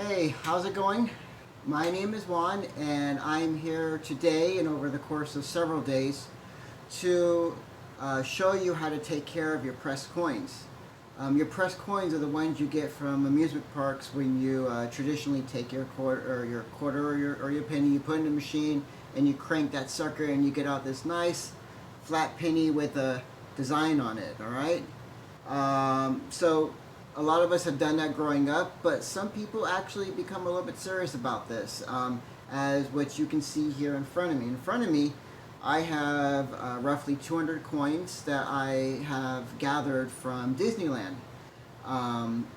Hey, how's it going? My name is Juan, and I'm here today and over the course of several days to show you how to take care of your pressed coins. Your pressed coins are the ones you get from amusement parks when you traditionally take your quarter or your penny, you put it in the machine, and you crank that sucker, and you get out this nice flat penny with a design on it. All right. So a lot of us have done that growing up, but some people actually become a little bit serious about this. As what you can see here in front of me. In front of me, I have roughly 200 coins that I have gathered from Disneyland. Um,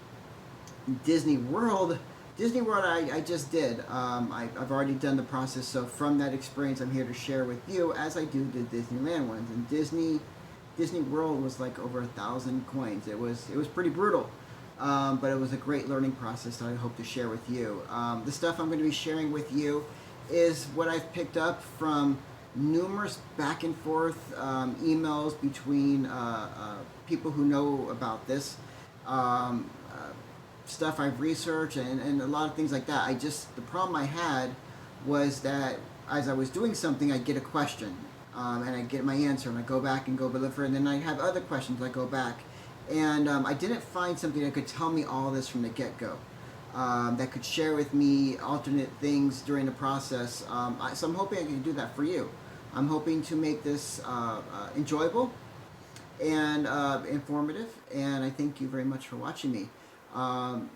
Disney World, Disney World, I just did. I've already done the process, so from that experience, I'm here to share with you as I do the Disneyland ones. And Disney World was like over 1,000 coins. It was pretty brutal, but it was a great learning process that I hope to share with you. The stuff I'm going to be sharing with you is what I've picked up from numerous back and forth emails between people who know about this. Um, uh, Stuff I've researched and a lot of things like that. The problem I had was that as I was doing something, I get a question, and I get my answer, and I go back and go look for it, and then I have other questions. I go back, and I didn't find something that could tell me all this from the get-go. That could share with me alternate things during the process. So I'm hoping I can do that for you. I'm hoping to make this enjoyable and informative, and I thank you very much for watching me. Um,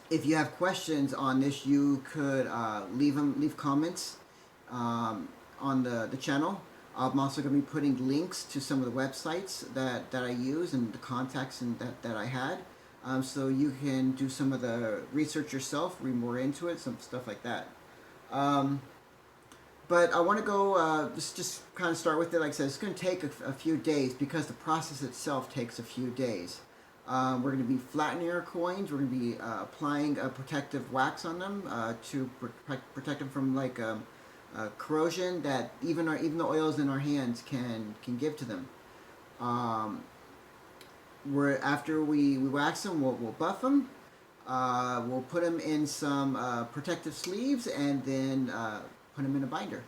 if you have questions on this, you could leave comments on the channel. I'm also going to be putting links to some of the websites that I use and the contacts that I had. So you can do some of the research yourself, read more into it, some stuff like that. Um, but I want to go, just kind of start with it. Like I said, it's going to take a few days because the process itself takes a few days. We're going to be flattening our coins. We're going to be applying a protective wax on them to protect them from like corrosion that even the oils in our hands can give to them. Um, After we wax them, we'll buff them. We'll put them in some protective sleeves and then put them in a binder.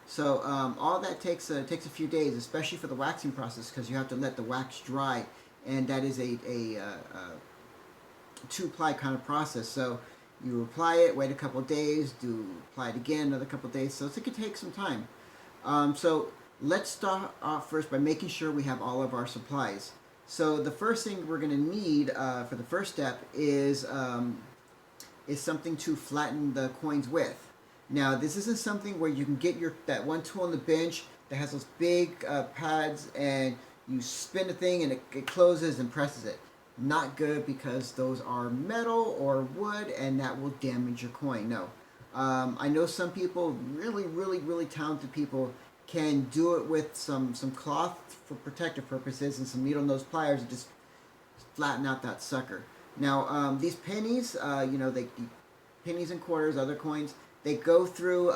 So all that takes a few days, especially for the waxing process, because you have to let the wax dry, and that is a two-ply kind of process. So you apply it, wait a couple of days, apply it again another couple of days. So it could take some time. So let's start off first by making sure we have all of our supplies. So the first thing we're going to need for the first step is something to flatten the coins with. Now, this isn't something where you can get that one tool on the bench that has those big pads and you spin the thing and it closes and presses it. Not good, because those are metal or wood and that will damage your coin. No. I know some people, really talented people, can do it with some cloth for protective purposes and some needle nose pliers and just flatten out that sucker. Now, these pennies, pennies and quarters, other coins, they go through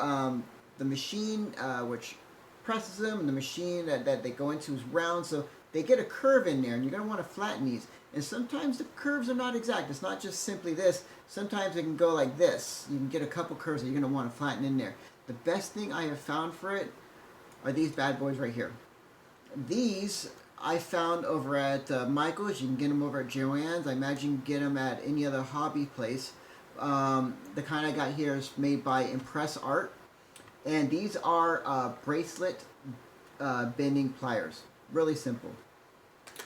the machine, which presses them, and the machine that they go into is round, so they get a curve in there, and you're going to want to flatten these. And sometimes the curves are not exact. It's not just simply this. Sometimes it can go like this. You can get a couple curves that you're going to want to flatten in there. The best thing I have found for it are these bad boys right here. These I found over at Michael's. You can get them over at Joann's. I imagine you can get them at any other hobby place. The kind I got here is made by Impress Art. And these are bracelet bending pliers. Really simple.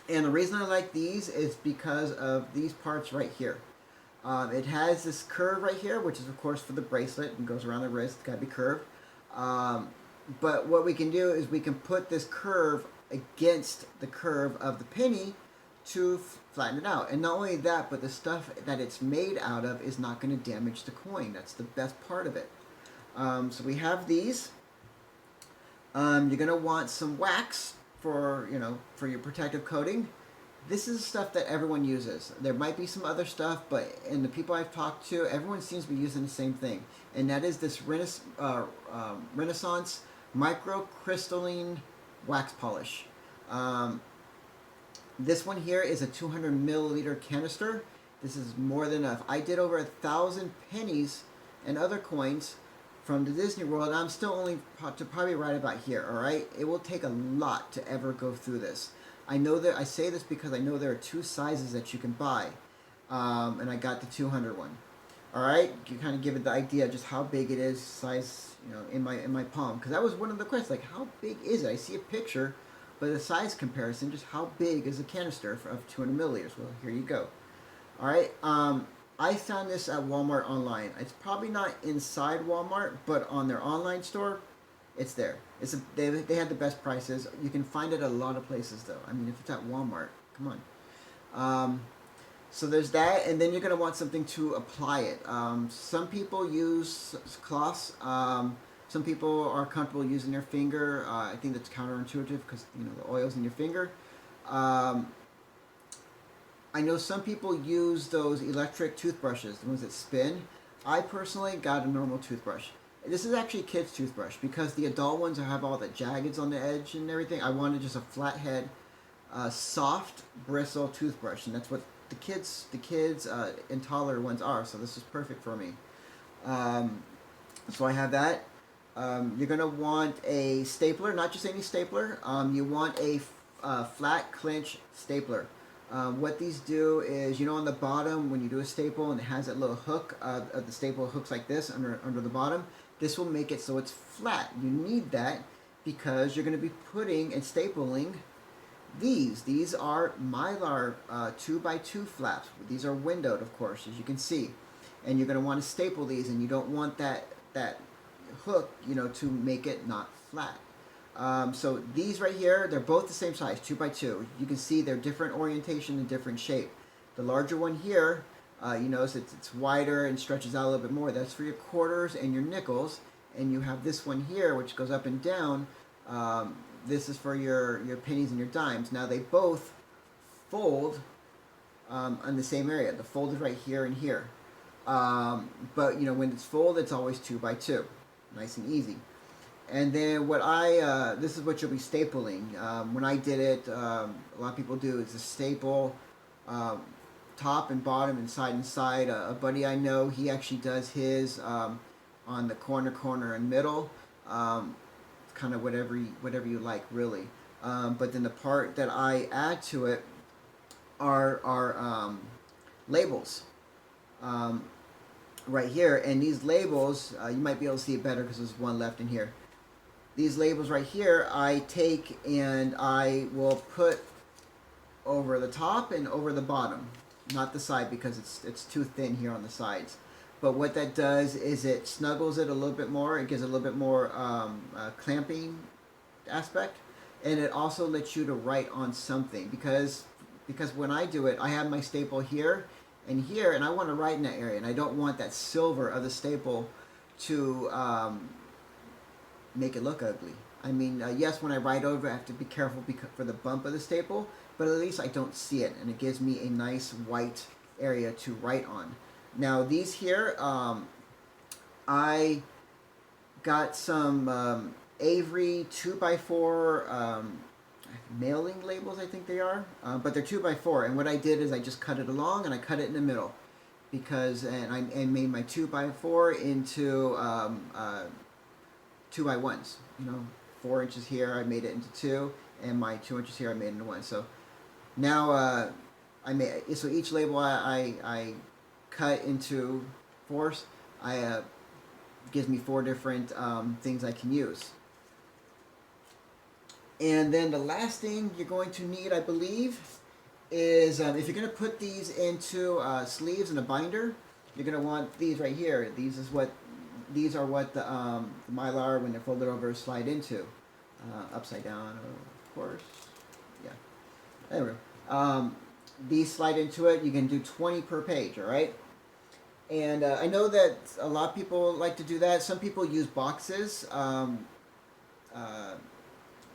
And the reason I like these is because of these parts right here. It has this curve right here, which is of course for the bracelet and goes around the wrist. It's got to be curved. But what we can do is we can put this curve against the curve of the penny to flatten it out. And not only that, but the stuff that it's made out of is not going to damage the coin. That's the best part of it. So we have these. You're going to want some wax for your protective coating. This is stuff that everyone uses. There might be some other stuff, but in the people I've talked to, everyone seems to be using the same thing. And that is this Renaissance microcrystalline wax polish. This one here is a 200 milliliter canister. This is more than enough. I did over 1,000 pennies and other coins from the Disney World. I'm still only to probably right about here. All right, it will take a lot to ever go through this. I know that I say this because I know there are 2 sizes that you can buy, and I got the 200 one. All right, you kind of give it the idea of just how big it is, size, in my palm. Because that was one of the questions, like how big is it? I see a picture, but the size comparison, just how big is a canister of 200 milliliters? Well, here you go. All right. I found this at Walmart online. It's probably not inside Walmart, but on their online store, it's there. They had the best prices. You can find it at a lot of places though. I mean, if it's at Walmart, come on. So there's that, and then you're gonna want something to apply it. Some people use cloths. Some people are comfortable using their finger. I think that's counterintuitive because the oil's in your finger. I know some people use those electric toothbrushes, the ones that spin. I personally got a normal toothbrush. This is actually a kid's toothbrush because the adult ones have all the jaggeds on the edge and everything. I wanted just a flathead, soft bristle toothbrush, and that's what the kids and toddler ones are. So this is perfect for me. So I have that. You're gonna want a stapler, not just any stapler. You want a flat clinch stapler. What these do is, on the bottom when you do a staple and it has that little hook, the staple hooks like this under the bottom. This will make it so it's flat. You need that because you're going to be putting and stapling these. These are Mylar 2x2 flaps. These are windowed, of course, as you can see. And you're going to want to staple these, and you don't want that hook, to make it not flat. So these right here, they're both the same size, 2x2. You can see they're different orientation and different shape. The larger one here, you notice it's wider and stretches out a little bit more. That's for your quarters and your nickels. And you have this one here, which goes up and down. This is for your pennies and your dimes. Now they both fold on the same area. The fold is right here and here. But when it's folded, it's always 2x2. Nice and easy. And then this is what you'll be stapling. When I did it, a lot of people do is a staple top and bottom and side. A buddy I know, he actually does his on the corner and middle. Kind of whatever you like, really. But then the part that I add to it are labels. Right here, and these labels, you might be able to see it better because there's one left in here. These labels right here, I take and I will put over the top and over the bottom, not the side because it's too thin here on the sides. But what that does is it snuggles it a little bit more. It gives it a little bit more clamping aspect, and it also lets you to write on something because when I do it, I have my staple here and here, and I want to write in that area, and I don't want that silver of the staple to make it look ugly. I mean, yes, when I write over, I have to be careful for the bump of the staple, but at least I don't see it, and it gives me a nice white area to write on. Now, these here, I got some Avery 2x4 mailing labels, I think they are, but they're 2x4, and what I did is I just cut it along, and I cut it in the middle, and I made my 2x4 into 2x1s. 4 inches here, I made it into 2, and my 2 inches here, I made it into 1. So now so each label I cut into 4s. Gives me 4 different things I can use. And then the last thing you're going to need, I believe, is if you're going to put these into sleeves and a binder, you're going to want these right here. These are what the Mylar, when they're folded over, slide into. Upside down, of course. Yeah. Anyway, these slide into it. You can do 20 per page, all right? And I know that a lot of people like to do that. Some people use boxes.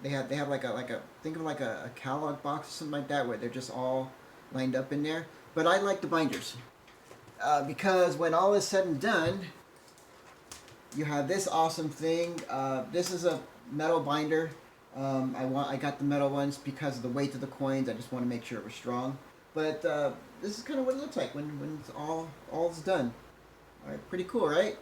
They have like a think of like a catalog box or something like that, where they're just all lined up in there. But I like the binders because when all is said and done, you have this awesome thing. This is a metal binder. I got the metal ones because of the weight of the coins. I just want to make sure it was strong. But this is kind of what it looks like when it's all's done. All right, pretty cool, right?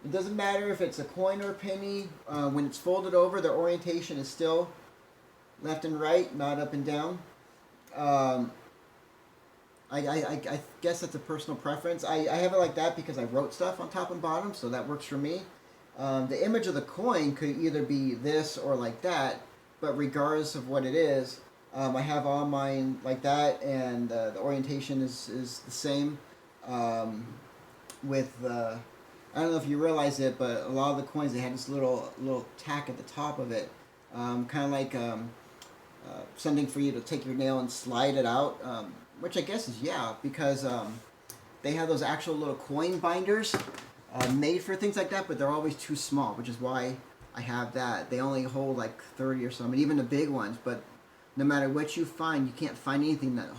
It doesn't matter if it's a coin or a penny. When it's folded over, the orientation is still left and right, not up and down. Um, I guess that's a personal preference. I have it like that because I wrote stuff on top and bottom, so that works for me. The image of the coin could either be this or like that, but regardless of what it is, I have all mine like that, and the orientation is the same. With I don't know if you realize it, but a lot of the coins they had this little tack at the top of it, kind of like something for you to take your nail and slide it out, which I guess is because they have those actual little coin binders made for things like that, but they're always too small, which is why I have that. They only hold like 30 or something, even the big ones. But no matter what you find, you can't find anything that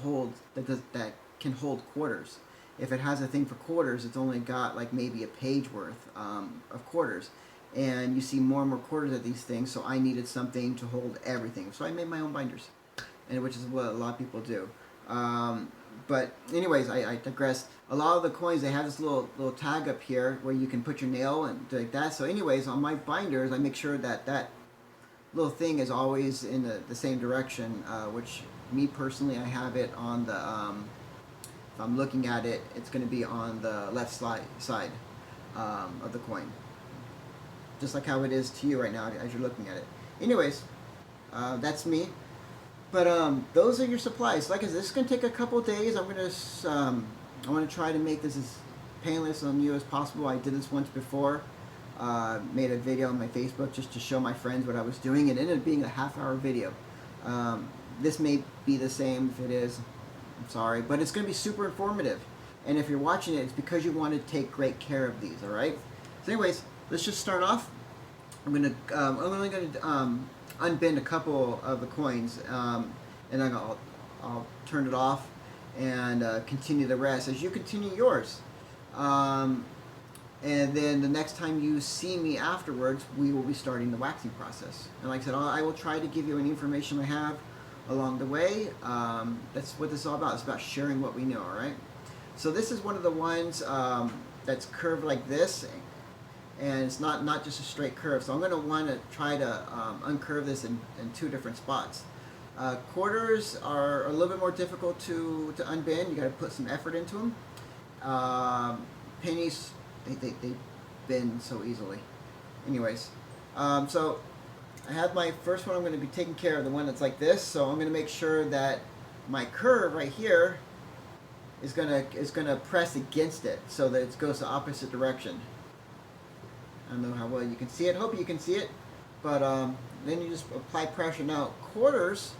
can hold quarters. If it has a thing for quarters, it's only got like maybe a page worth of quarters. And you see more and more quarters at these things, so I needed something to hold everything. So I made my own binders, and which is what a lot of people do. But anyways, I digress. A lot of the coins, they have this little tag up here where you can put your nail and do like that. So anyways, on my binders, I make sure that little thing is always in the same direction, which me personally, I have it on the if I'm looking at it, it's going to be on the left side of the coin. Just like how it is to you right now as you're looking at it. Anyways, that's me. But those are your supplies. Like I said, this is going to take a couple days. I want to try to make this as painless on you as possible. I did this once before. Made a video on my Facebook just to show my friends what I was doing. It ended up being a half-hour video. This may be the same. If it is, I'm sorry, but it's going to be super informative. And if you're watching it, it's because you want to take great care of these. All right. So, anyways, let's just start off. I'm only going to unbend a couple of the coins, and then I'll turn it off and continue the rest as you continue yours. And then the next time you see me afterwards, we will be starting the waxing process. And like I said, I will try to give you any information I have along the way. That's what this is all about. It's about sharing what we know, all right? So this is one of the ones that's curved like this, and it's not just a straight curve. So I'm going to want to try to uncurve this in two different spots. Quarters are a little bit more difficult to unbend. You got to put some effort into them. Pennies, they bend so easily. Anyways, so I have my first one. I'm going to be taking care of the one that's like this. So I'm going to make sure that my curve right here is gonna press against it so that it goes the opposite direction. I don't know how well you can see it. Hope you can see it. But then you just apply pressure. Now quarters,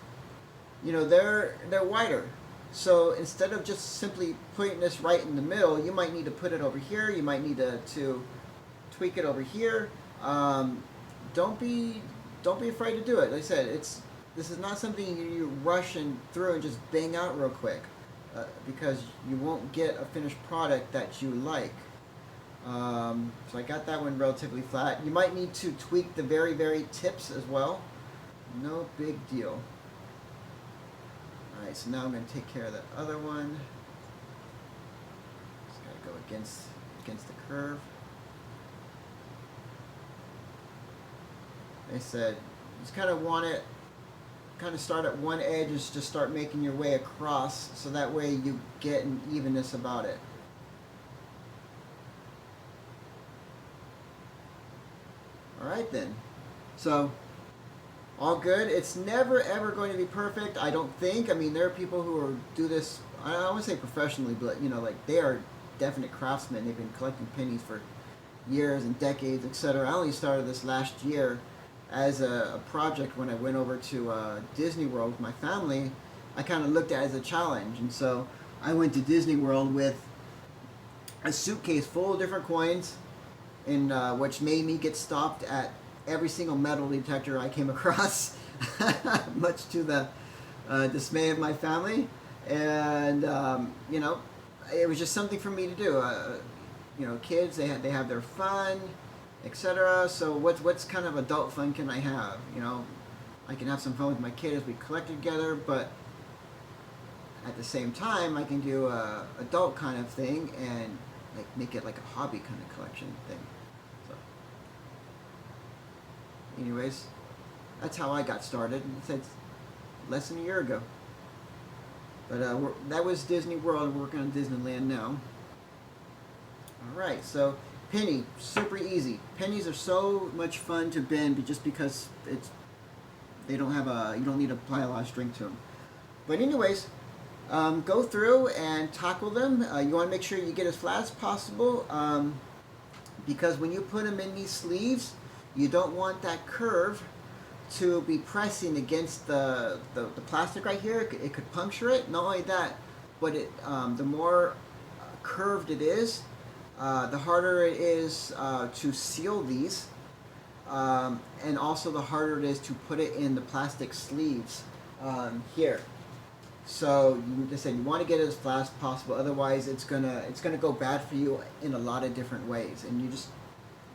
they're wider. So instead of just simply putting this right in the middle, you might need to put it over here. You might need to tweak it over here. Don't be afraid to do it. Like I said, this is not something you rush through and just bang out real quick, because you won't get a finished product that you like. So I got that one relatively flat. You might need to tweak the very, very tips as well. No big deal. Alright, so now I'm going to take care of the other one. Just got to go against the curve. Like I said, just kind of start at one edge and just start making your way across, so that way you get an evenness about it. Alright then. So, all good. It's never ever going to be perfect, I don't think. I mean, there are people who do this, I don't want to say professionally, but like they are definite craftsmen. They've been collecting pennies for years and decades, etc. I only started this last year as a project when I went over to Disneyworld with my family. I kind of looked at it as a challenge, and so I went to Disneyworld with a suitcase full of different coins, and which made me get stopped at every single metal detector I came across, much to the dismay of my family. And it was just something for me to do. Kids, they have their fun, etc. So what's kind of adult fun can I have? I can have some fun with my kid as we collect together, but at the same time, I can do a adult kind of thing and like make it like a hobby kind of collection thing. So, anyways, that's how I got started. It's less than a year ago. But that was Disney World. We're working on Disneyland now. All right, so penny, super easy. Pennies are so much fun to bend, just because you don't need to apply a lot of strength to them. But anyways, go through and tackle them. You want to make sure you get as flat as possible, because when you put them in these sleeves, you don't want that curve to be pressing against the plastic right here. It could puncture it. Not only that, but the more curved it is, the harder it is to seal these, and also the harder it is to put it in the plastic sleeves here. So just said you want to get it as flat as possible. Otherwise, it's gonna go bad for you in a lot of different ways, and you just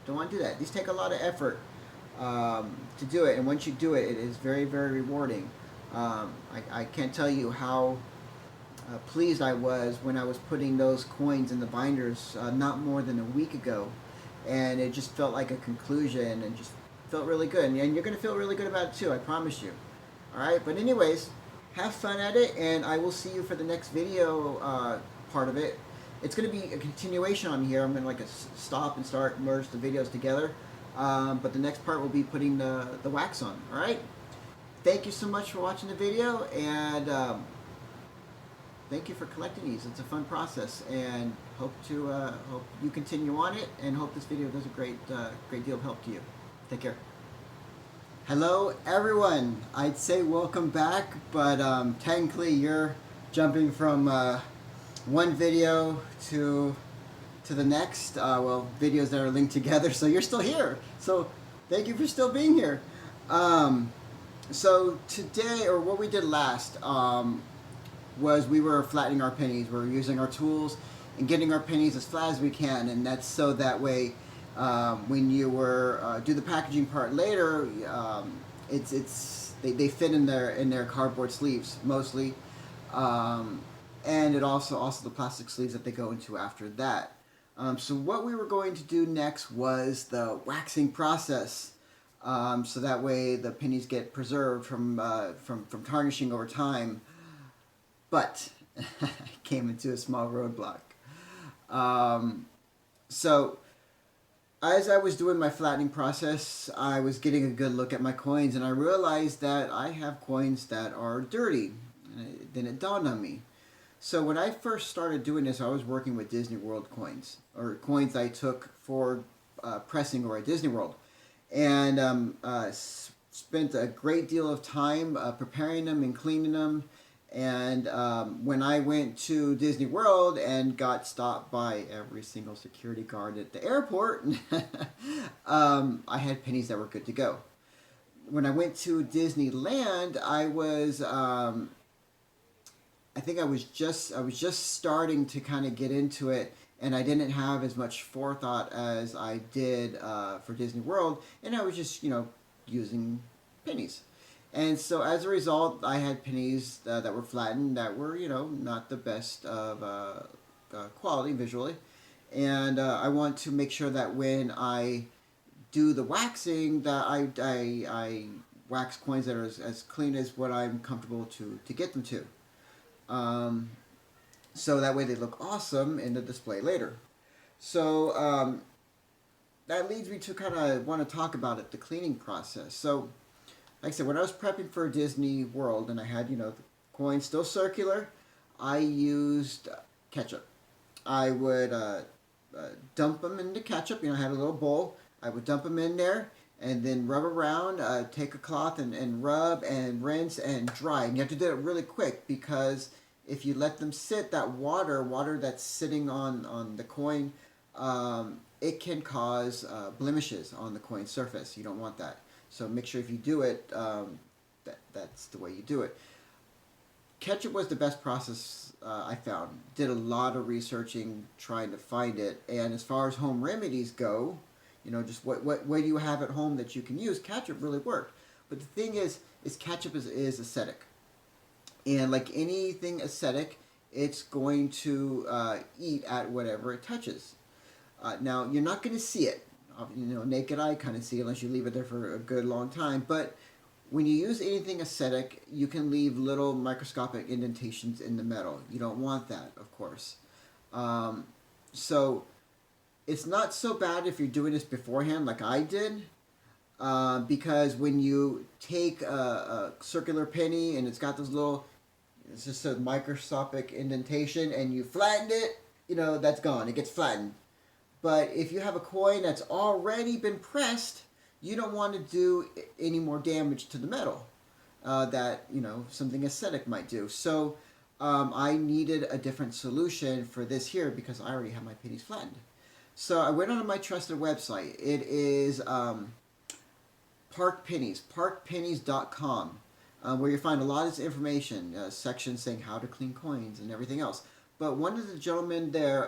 don't want to do that. These take a lot of effort to do it, and once you do it, it is very, very rewarding. I can't tell you how pleased I was when I was putting those coins in the binders not more than a week ago, and it just felt like a conclusion and just felt really good. And you're going to feel really good about it too, I promise you. Alright, but anyways, have fun at it, and I will see you for the next video part of it. It's going to be a continuation on here. I'm going to like stop and start, merge the videos together. But the next part will be putting the wax on. Alright? Thank you so much for watching the video, and thank you for collecting these. It's a fun process, and hope you continue on it, and hope this video does a great deal of help to you. Take care. Hello everyone. I'd say welcome back, but technically you're jumping from one video to the next. Well, videos that are linked together, so you're still here. So thank you for still being here. So today, or what we did last, was we were flattening our pennies. We were using our tools and getting our pennies as flat as we can, and that's so that way when you do the packaging part later, they fit in their cardboard sleeves mostly, and it also the plastic sleeves that they go into after that. So what we were going to do next was the waxing process, so that way the pennies get preserved from tarnishing over time. But I came into a small roadblock. So as I was doing my flattening process, I was getting a good look at my coins, and I realized that I have coins that are dirty. And then it dawned on me. So when I first started doing this, I was working with Disneyworld coins, or coins I took for pressing over at Disneyworld, and spent a great deal of time preparing them and cleaning them. And when I went to Disney World and got stopped by every single security guard at the airport, I had pennies that were good to go. When I went to Disneyland, I think I was just starting to kind of get into it, and I didn't have as much forethought as I did for Disney World, and I was just using pennies. And so as a result, I had pennies that were flattened that were, not the best of quality visually. And I want to make sure that when I do the waxing, that I wax coins that are as clean as what I'm comfortable to get them to. So that way they look awesome in the display later. So that leads me to kind of want to talk about the cleaning process. So like I said, when I was prepping for Disney World and I had, the coins still circular, I used ketchup. I would dump them into ketchup. I had a little bowl. I would dump them in there and then rub around, take a cloth and rub and rinse and dry. And you have to do it really quick, because if you let them sit, that water that's sitting on the coin, it can cause blemishes on the coin surface. You don't want that. So make sure if you do it, that's the way you do it. Ketchup was the best process I found. Did a lot of researching trying to find it. And as far as home remedies go, just what do you have at home that you can use, ketchup really worked. But the thing is, is ketchup is acidic. And like anything acidic, it's going to eat at whatever it touches. Now, you're not going to see it. Naked eye kind of see it unless you leave it there for a good long time. But when you use anything acidic, you can leave little microscopic indentations in the metal. You don't want that, of course. So it's not so bad if you're doing this beforehand like I did. Because when you take a circular penny and it's got those little, it's just a microscopic indentation, and you flattened it, that's gone. It gets flattened. But if you have a coin that's already been pressed, you don't want to do any more damage to the metal that, something acidic might do. So I needed a different solution for this here because I already have my pennies flattened. So I went on my trusted website. It is Park Pennies, parkpennies.com, where you find a lot of this information, sections saying how to clean coins and everything else. But one of the gentlemen there,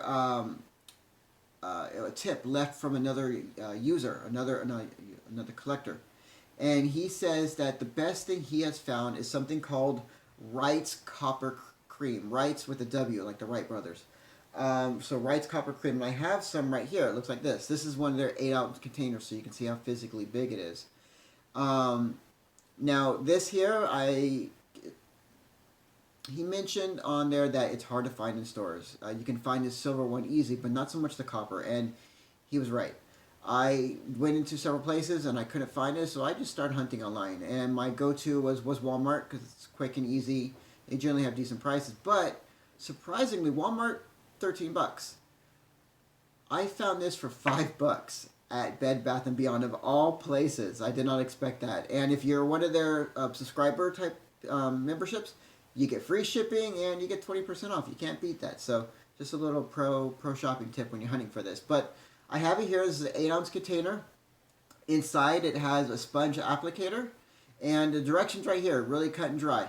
a tip left from another user, another collector, and he says that the best thing he has found is something called Wright's Copper Cream. Wright's with a W, like the Wright brothers. So Wright's Copper Cream, and I have some right here. It looks like this. This is one of their 8-ounce containers, so you can see how physically big it is. Now this here, he mentioned on there that it's hard to find in stores. You can find this silver one easy, but not so much the copper, and he was right. I went into several places and I couldn't find it, so I just started hunting online. And my go-to was Walmart because it's quick and easy. They generally have decent prices, but surprisingly, Walmart, $13. I found this for $5 at Bed Bath & Beyond, of all places. I did not expect that. And if you're one of their subscriber type memberships, you get free shipping and you get 20% off. You can't beat that. So just a little pro shopping tip when you're hunting for this. But I have it here. This is an 8-ounce container. Inside it has a sponge applicator, and the directions right here, really cut and dry.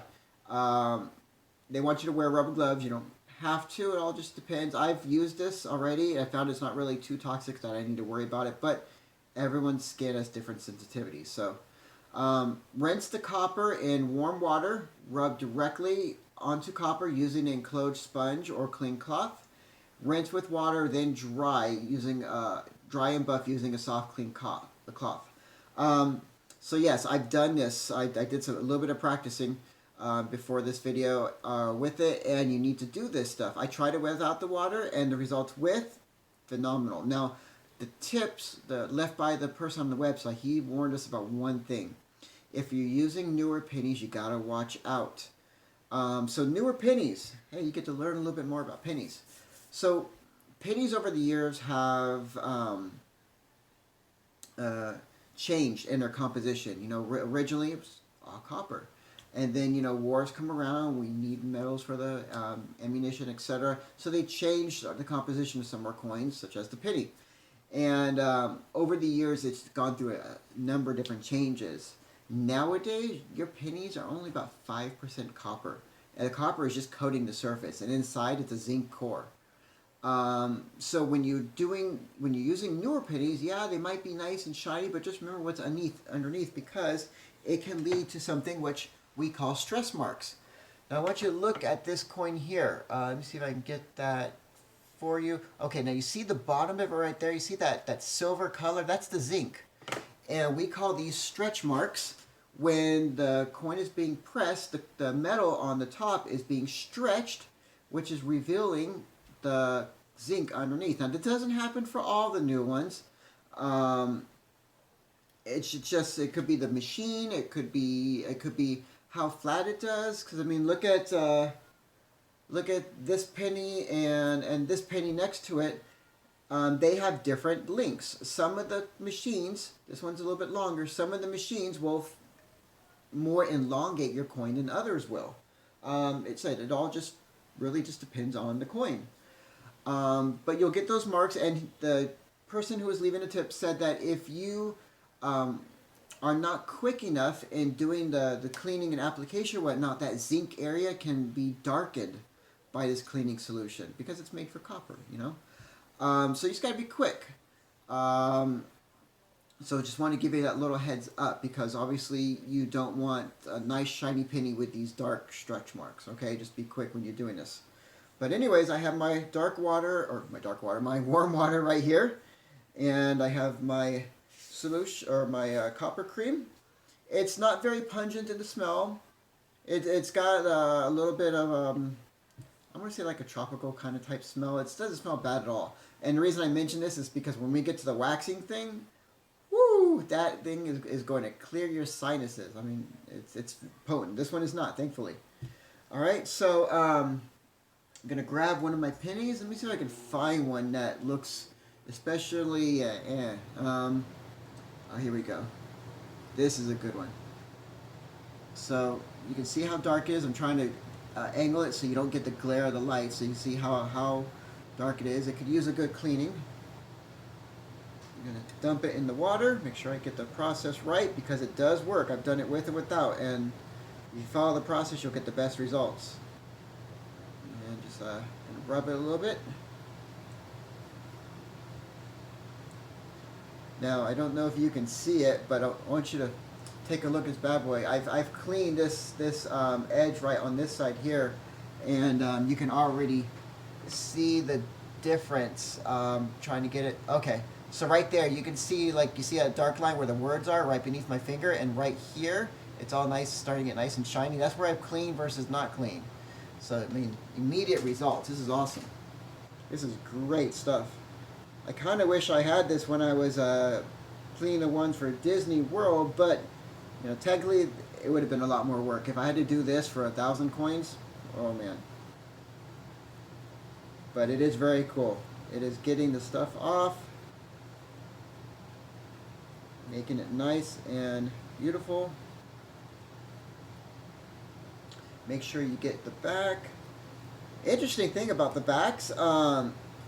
They want you to wear rubber gloves. You don't have to. It all just depends. I've used this already. I found it's not really too toxic that I need to worry about it, but everyone's skin has different sensitivities. So rinse the copper in warm water. Rub directly onto copper using an enclosed sponge or clean cloth. Rinse with water, then dry and buff using a soft clean cloth. So yes, I've done this. I did a little bit of practicing before this video with it, and you need to do this stuff. I tried it without the water, and the results with, phenomenal. Now, the tips left by the person on the website, he warned us about one thing. If you're using newer pennies, you gotta watch out. So newer pennies, hey, you get to learn a little bit more about pennies. So pennies over the years have changed in their composition. Originally it was all copper. And then, wars come around, we need metals for the ammunition, etc. So they changed the composition of some more coins, such as the penny. And over the years, it's gone through a number of different changes. Nowadays, your pennies are only about 5% copper. And the copper is just coating the surface. And inside, it's a zinc core. So when you're using newer pennies, yeah, they might be nice and shiny, but just remember what's underneath, because it can lead to something which we call stress marks. Now I want you to look at this coin here. Let me see if I can get that for you. Okay, now you see the bottom of it right there. You see that silver color? That's the zinc. And we call these stretch marks. When the coin is being pressed, the metal on the top is being stretched, which is revealing the zinc underneath. Now that doesn't happen for all the new ones. It could be the machine. It could be how flat it does. Because look at this penny and this penny next to it. They have different lengths. Some of the machines, this one's a little bit longer. Some of the machines will more elongate your coin than others will. It all really just depends on the coin. But you'll get those marks, and the person who was leaving a tip said that if you are not quick enough in doing the cleaning and application and whatnot, that zinc area can be darkened by this cleaning solution because it's made for copper, So you just got to be quick. So just want to give you that little heads up, because obviously you don't want a nice shiny penny with these dark stretch marks. Okay, just be quick when you're doing this. But anyways, I have my my warm water right here, and I have my solution, or my copper cream. It's not very pungent in the smell. It's got a little bit of I want to say like a tropical kind of type smell. It doesn't smell bad at all. And the reason I mention this is because when we get to the waxing thing, woo, that thing is going to clear your sinuses. I mean, it's potent. This one is not, thankfully. All right, so I'm gonna grab one of my pennies. Let me see if I can find one that looks especially. Oh, here we go. This is a good one. So you can see how dark it is. I'm trying to angle it so you don't get the glare of the light. So you see how dark it is. It could use a good cleaning. I'm going to dump it in the water. Make sure I get the process right, because it does work. I've done it with and without. And if you follow the process, you'll get the best results. And just rub it a little bit. Now, I don't know if you can see it, but I want you to take a look at this bad boy. I've cleaned this edge right on this side here, and you can already see the difference. Trying to get it. Okay, so right there you can see, like, you see that dark line where the words are right beneath my finger, and right here it's all nice, starting to get nice and shiny. That's where I've cleaned versus not clean. So I mean, immediate results. This is awesome. This is great stuff. I kind of wish I had this when I was cleaning the ones for Disneyworld, but you know, technically it would have been a lot more work. If I had to do this for 1,000 coins, oh man. But it is very cool. It is getting the stuff off, making it nice and beautiful. Make sure you get the back. Interesting thing about the backs,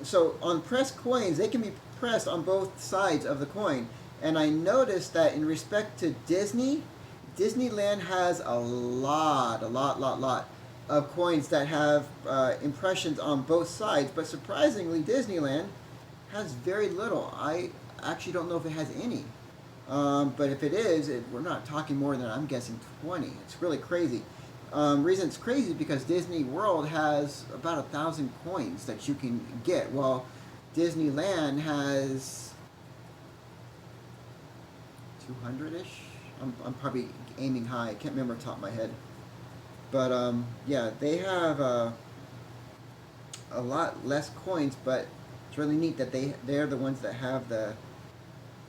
so on pressed coins, they can be pressed on both sides of the coin. And I noticed that in respect to Disneyland has a lot of coins that have impressions on both sides. But surprisingly, Disneyland has very little. I actually don't know if it has any. But if it is, we're not talking more than, I'm guessing, 20. It's really crazy. Reason it's crazy is because Disneyworld has about 1,000 coins that you can get, while Disneyland has 200-ish. I'm probably aiming high. I can't remember off the top of my head. But yeah, they have a lot less coins, but it's really neat that they're the ones that have the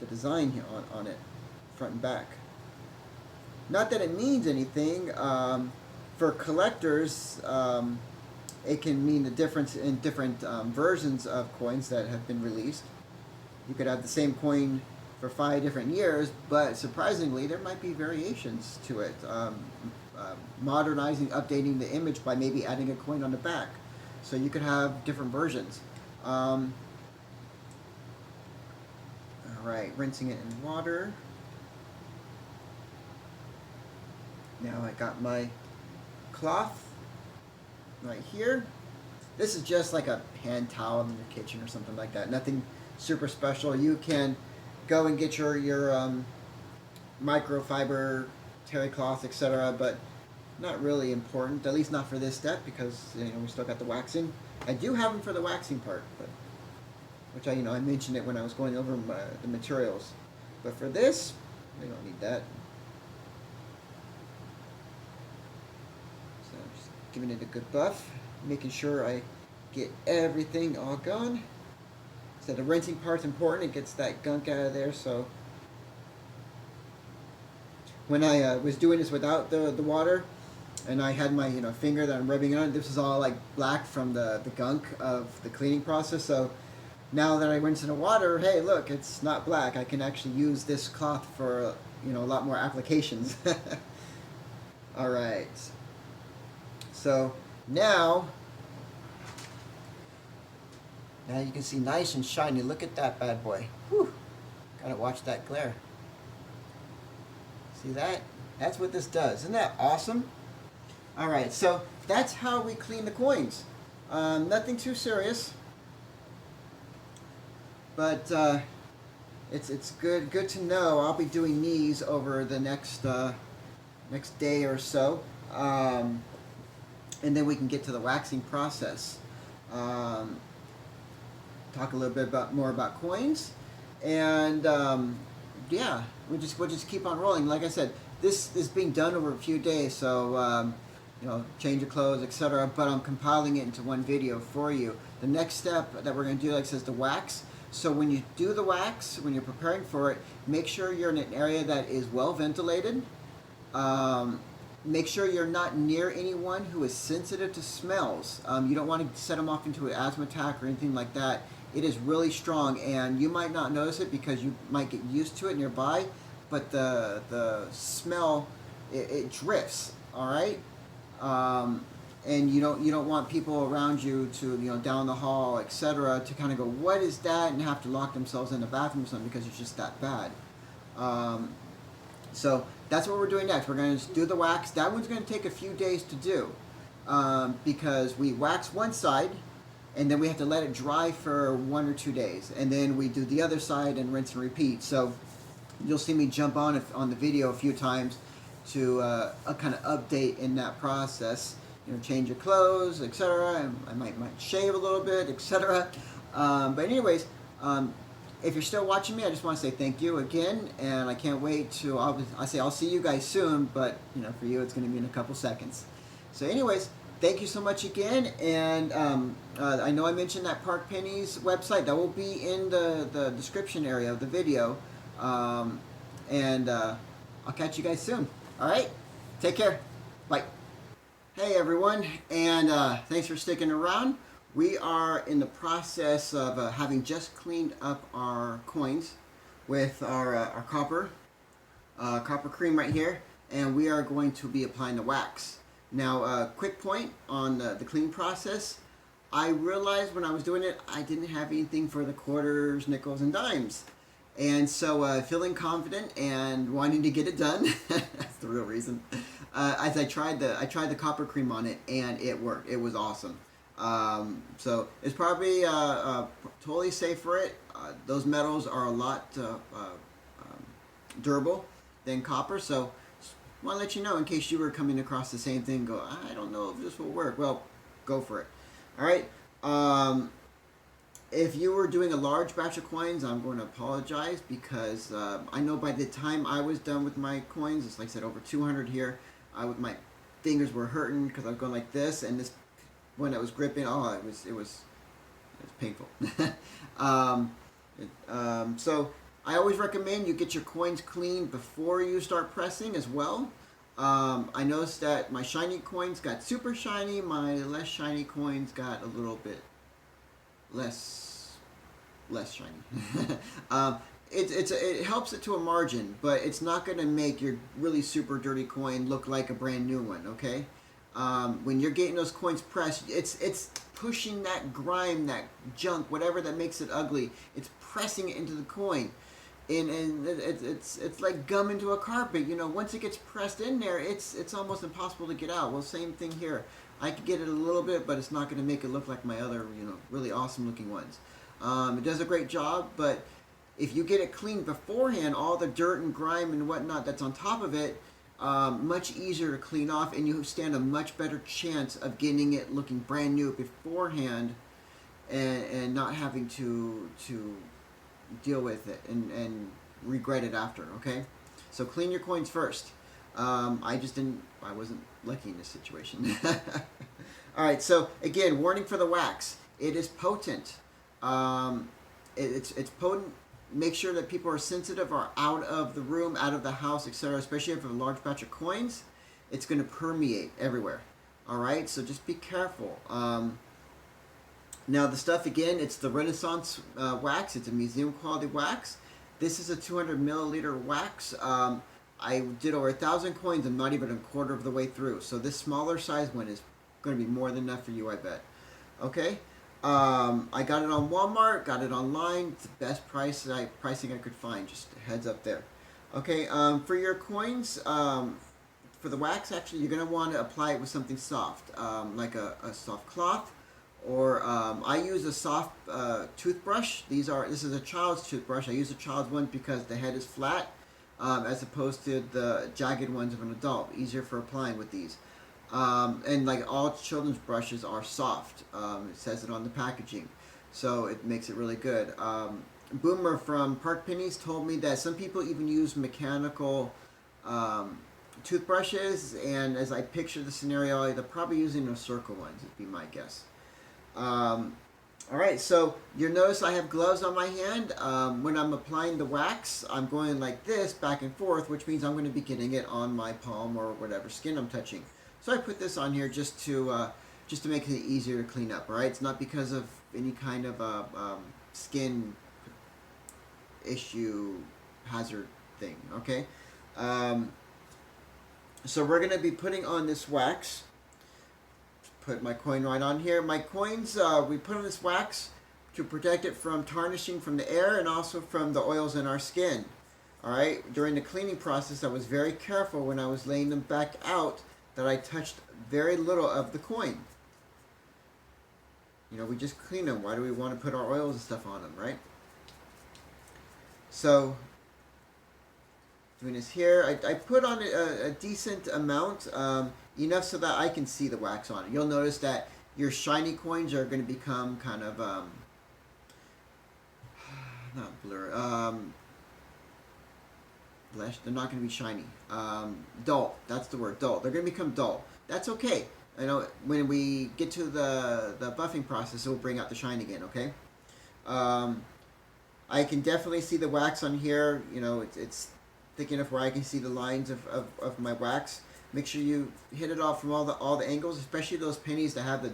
design here on it, front and back. Not that it means anything. For collectors, it can mean the difference in different versions of coins that have been released. You could have the same coin for 5 different years, but surprisingly, there might be variations to it. Modernizing, updating the image by maybe adding a coin on the back. So you could have different versions. Alright, rinsing it in water. Now I got my cloth right here. This is just like a hand towel in your kitchen or something like that. Nothing super special. You can go and get your microfiber terry cloth, etc., but not really important, at least not for this step, because we still got the waxing. I do have them for the waxing part, but which I mentioned it when I was going over the materials. But for this, we don't need that. So I'm just giving it a good buff, making sure I get everything all gone. So the rinsing part's important. It gets that gunk out of there. So when I was doing this without the water, and I had my finger that I'm rubbing on, this is all like black from the gunk of the cleaning process. So now that I rinse in the water, hey, look, it's not black. I can actually use this cloth for a lot more applications. All right. So now you can see nice and shiny. Look at that bad boy. Whew. Gotta watch that glare. See that? That's what this does. Isn't that awesome? All right, so that's how we clean the coins. Nothing too serious. But it's good to know. I'll be doing these over the next day or so, and then we can get to the waxing process. Um, Talk a little bit more about coins, and yeah, we'll just keep on rolling. Like I said, this is being done over a few days, so change your clothes, etc. But I'm compiling it into one video for you. The next step that we're going to do, like I says, the wax. So when you do the wax, when you're preparing for it, make sure you're in an area that is well ventilated. Make sure you're not near anyone who is sensitive to smells. You don't want to set them off into an asthma attack or anything like that. It is really strong, and you might not notice it because you might get used to it nearby, but the smell, it drifts. All right, and you don't want people around you to down the hall, etc., to kind of go, what is that, and have to lock themselves in the bathroom or something because it's just that bad. So that's what we're doing next. We're going to do the wax. That one's going to take a few days to do because we wax one side and then we have to let it dry for 1 or 2 days. And then we do the other side and rinse and repeat. So you'll see me jump on the video a few times to kind of update in that process. Change your clothes, etc. And I might shave a little bit, etc. But anyways, if you're still watching me, I just want to say thank you again, and I can't wait to. I'll see you guys soon, but for you, it's going to be in a couple seconds. So, anyways, thank you so much again, and I know I mentioned that Park Penny's website. That will be in the description area of the video, and I'll catch you guys soon. All right, take care. Bye. Hey everyone, and thanks for sticking around. We are in the process of having just cleaned up our coins with our copper cream right here, and we are going to be applying the wax. Now, quick point on the clean process. I realized when I was doing it, I didn't have anything for the quarters, nickels, and dimes. And so feeling confident and wanting to get it done, that's the real reason, as I tried the copper cream on it, and it worked. It was awesome. So it's probably totally safe for it. Those metals are a lot durable than copper, so just want to let you know in case you were coming across the same thing, go, I don't know if this will work. Well, go for it. All right. If you were doing a large batch of coins, I'm going to apologize because I know by the time I was done with my coins, it's like I said, over 200 here, my fingers were hurting because I was going like this, and this when it was gripping, it was painful. So I always recommend you get your coins clean before you start pressing as well. I noticed that my shiny coins got super shiny. My less shiny coins got a little bit less shiny. It helps it to a margin, but it's not going to make your really super dirty coin look like a brand new one. Okay. When you're getting those coins pressed, it's pushing that grime, that junk, whatever that makes it ugly. It's pressing it into the coin, and it's like gum into a carpet. Once it gets pressed in there, it's almost impossible to get out. Well, same thing here. I could get it a little bit, but it's not going to make it look like my other, really awesome looking ones. It does a great job, but if you get it clean beforehand, all the dirt and grime and whatnot that's on top of it, much easier to clean off, and you stand a much better chance of getting it looking brand new beforehand, and not having to deal with it and regret it after. Okay, so clean your coins first. I wasn't lucky in this situation. All right, so again, warning for the wax. It is potent. It's potent. Make sure that people are sensitive, are out of the room, out of the house, etc. Especially if you have a large batch of coins, it's going to permeate everywhere. All right, so just be careful. Now the stuff again, it's the Renaissance wax. It's a museum quality wax. This is a 200 milliliter wax. I did over 1,000 coins. I'm not even a quarter of the way through. So this smaller size one is going to be more than enough for you, I bet. Okay. I got it on Walmart, got it online. It's the best pricing I could find. Just heads up there. Okay, for your coins, for the wax, actually, you're going to want to apply it with something soft, like a soft cloth or I use a soft toothbrush. This is a child's toothbrush. I use a child's one because the head is flat, as opposed to the jagged ones of an adult. Easier for applying with these. And like all children's brushes are soft. It says it on the packaging, so it makes it really good. Boomer from Park Pennies told me that some people even use mechanical toothbrushes, and as I picture the scenario, they're probably using those circle ones, would be my guess. Alright, so you'll notice I have gloves on my hand. When I'm applying the wax, I'm going like this, back and forth, which means I'm going to be getting it on my palm or whatever skin I'm touching. So I put this on here just to make it easier to clean up, alright? It's not because of any kind of skin issue, hazard thing, okay? So we're going to be putting on this wax. Put my coin right on here. My coins, we put on this wax to protect it from tarnishing from the air and also from the oils in our skin. Alright, during the cleaning process I was very careful when I was laying them back out that I touched very little of the coin. You know, we just clean them. Why do we want to put our oils and stuff on them, right? So, doing this here, I put on a decent amount, enough so that I can see the wax on it. You'll notice that your shiny coins are going to become kind of, not blur, they're not going to be shiny. Dull, that's the word, dull. They're going to become dull. That's okay. I know when we get to the buffing process, it will bring out the shine again, okay? I can definitely see the wax on here. You know, it's thick enough where I can see the lines of my wax. Make sure you hit it off from all the angles, especially those pennies that have the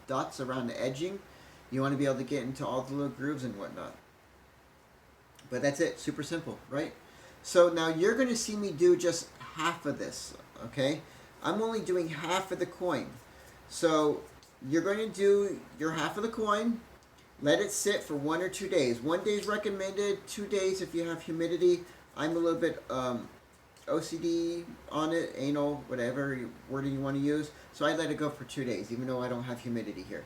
dots around the edging. You want to be able to get into all the little grooves and whatnot. But that's it, super simple, right? So now you're going to see me do just half of this, okay? I'm only doing half of the coin. So you're going to do your half of the coin, let it sit for 1 or 2 days. 1 day is recommended, 2 days if you have humidity. I'm a little bit OCD on it, anal, whatever wording you want to use. So I let it go for 2 days, even though I don't have humidity here.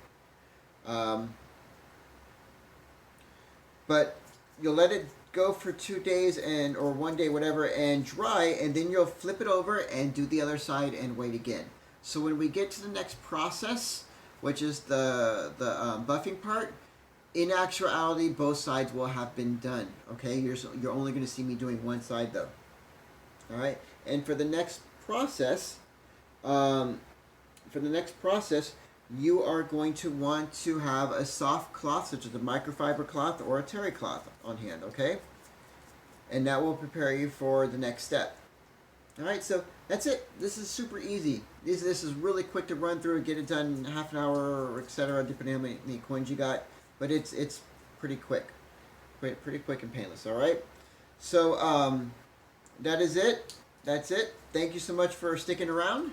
But you'll let it go for 2 days or 1 day, whatever, and dry, and then you'll flip it over and do the other side and wait again. So when we get to the next process, which is the buffing part, in actuality, both sides will have been done. Okay, you're only going to see me doing one side though. All right, and for the next process, you are going to want to have a soft cloth, such as a microfiber cloth or a terry cloth, on hand. Okay, and that will prepare you for the next step. All right, so that's it. This is super easy. This is really quick to run through and get it done in half an hour, or etc., depending on how many coins you got. But it's pretty quick, pretty quick and painless. All right, so that is it. That's it. Thank you so much for sticking around,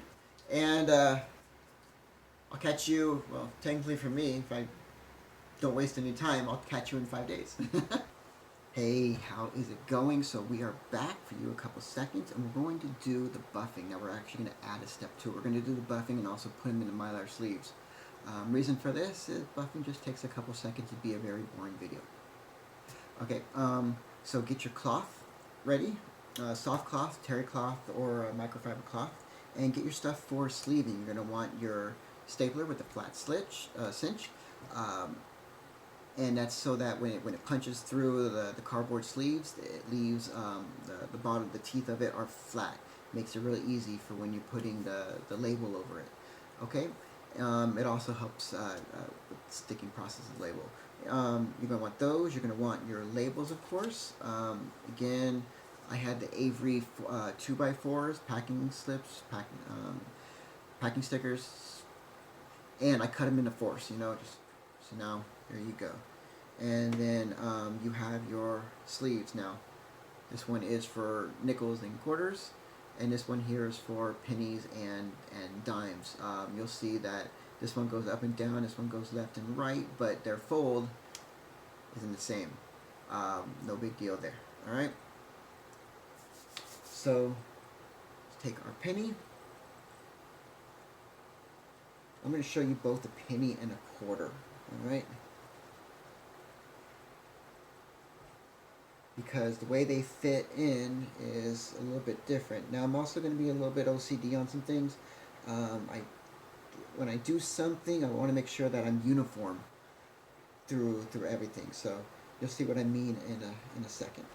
and I'll catch you. Well, technically for me, if I don't waste any time, I'll catch you in 5 days. Hey, how is it going? So we are back for you a couple seconds, and we're going to do the buffing. Now we're actually going to add a step to it. We're going to do the buffing and also put them in the mylar sleeves. Reason for this is buffing just takes a couple seconds to be a very boring video. Okay, so get your cloth ready, soft cloth, terry cloth, or a microfiber cloth, and get your stuff for sleeving. You're going to want your stapler with a flat cinch, and that's so that when it punches through the cardboard sleeves, it leaves the bottom, the teeth of it are flat. Makes it really easy for when you're putting the label over it. Okay. It also helps with the sticking process of the label. You're going to want those. You're going to want your labels, of course. Again, I had the Avery 2x4s, packing slips, packing stickers, and I cut them into fours, you know, just so now there you go. And then you have your sleeves. Now this one is for nickels and quarters, and this one here is for pennies and dimes. You'll see that this one goes up and down, this one goes left and right, but their fold isn't the same. No big deal there. Alright, so let's take our penny, I'm going to show you both a penny and a quarter. Alright? Because the way they fit in is a little bit different. Now I'm also going to be a little bit OCD on some things. When I do something, I want to make sure that I'm uniform through everything. So you'll see what I mean in a second.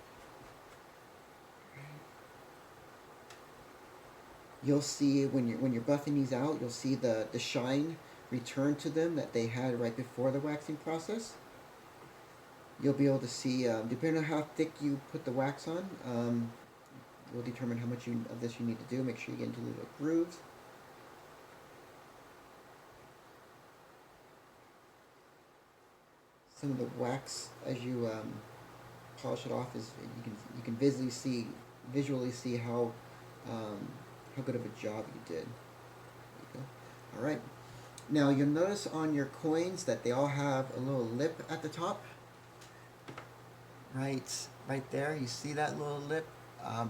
You'll see when you're buffing these out, you'll see the shine return to them that they had right before the waxing process. You'll be able to see, depending on how thick you put the wax on, will determine how much of this you need to do. Make sure you get into little grooves. Some of the wax, as you polish it off, is you can visually see how good of a job you did. There you go. All right. Now you'll notice on your coins that they all have a little lip at the top. Right there. You see that little lip?